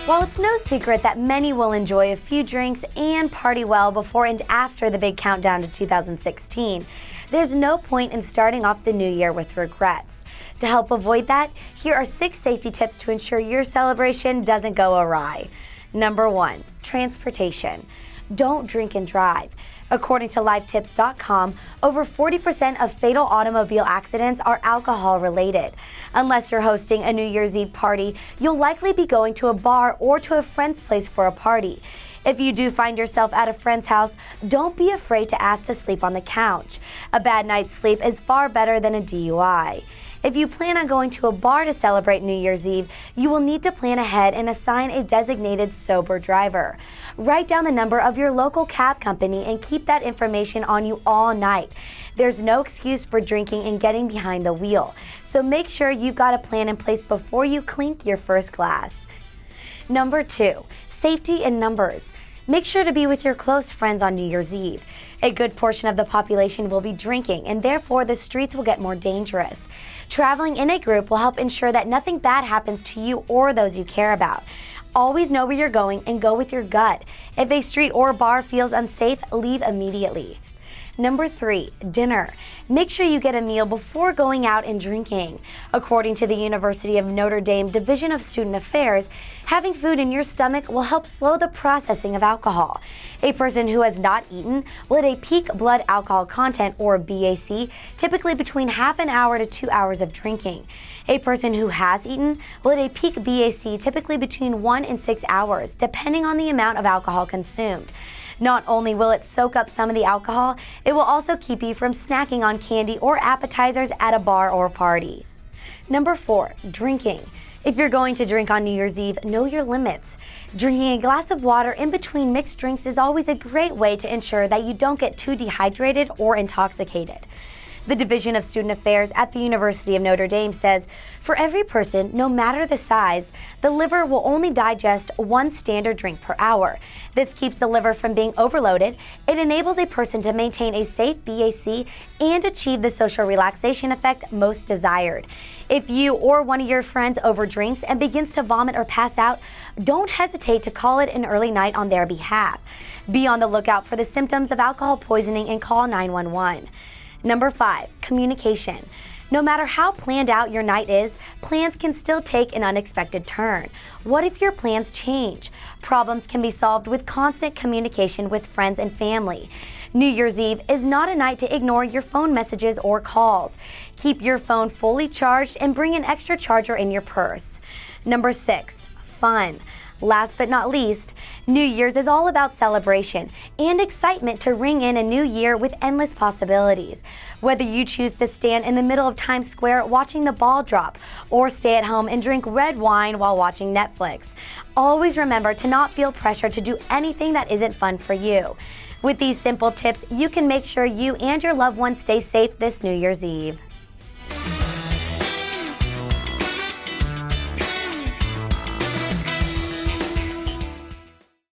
While it's no secret that many will enjoy a few drinks and party well before and after the big countdown to 2016, there's no point in starting off the new year with regrets. To help avoid that, here are 6 safety tips to ensure your celebration doesn't go awry. Number 1, transportation. Don't drink and drive. According to LifeTips.com, over 40% of fatal automobile accidents are alcohol related. Unless you're hosting a New Year's Eve party, you'll likely be going to a bar or to a friend's place for a party. If you do find yourself at a friend's house, don't be afraid to ask to sleep on the couch. A bad night's sleep is far better than a DUI. If you plan on going to a bar to celebrate New Year's Eve, you will need to plan ahead and assign a designated sober driver. Write down the number of your local cab company and keep that information on you all night. There's no excuse for drinking and getting behind the wheel, so make sure you've got a plan in place before you clink your first glass. Number 2, safety in numbers. Make sure to be with your close friends on New Year's Eve. A good portion of the population will be drinking, and therefore the streets will get more dangerous. Traveling in a group will help ensure that nothing bad happens to you or those you care about. Always know where you're going and go with your gut. If a street or bar feels unsafe, leave immediately. Number 3, dinner. Make sure you get a meal before going out and drinking. According to the University of Notre Dame Division of Student Affairs, having food in your stomach will help slow the processing of alcohol. A person who has not eaten will hit a peak blood alcohol content, or BAC, typically between half an hour to 2 hours of drinking. A person who has eaten will hit a peak BAC typically between 1 and 6 hours, depending on the amount of alcohol consumed. Not only will it soak up some of the alcohol, it will also keep you from snacking on candy or appetizers at a bar or party. Number 4, drinking. If you're going to drink on New Year's Eve, know your limits. Drinking a glass of water in between mixed drinks is always a great way to ensure that you don't get too dehydrated or intoxicated. The Division of Student Affairs at the University of Notre Dame says, for every person, no matter the size, the liver will only digest 1 standard drink per hour. This keeps the liver from being overloaded. It enables a person to maintain a safe BAC and achieve the social relaxation effect most desired. If you or one of your friends overdrinks and begins to vomit or pass out, don't hesitate to call it an early night on their behalf. Be on the lookout for the symptoms of alcohol poisoning and call 911. Number 5, communication. No matter how planned out your night is, plans can still take an unexpected turn. What if your plans change? Problems can be solved with constant communication with friends and family. New Year's Eve is not a night to ignore your phone messages or calls. Keep your phone fully charged and bring an extra charger in your purse. Number 6, fun. Last but not least, New Year's is all about celebration and excitement to ring in a new year with endless possibilities. Whether you choose to stand in the middle of Times Square watching the ball drop or stay at home and drink red wine while watching Netflix, always remember to not feel pressure to do anything that isn't fun for you. With these simple tips, you can make sure you and your loved ones stay safe this New Year's Eve.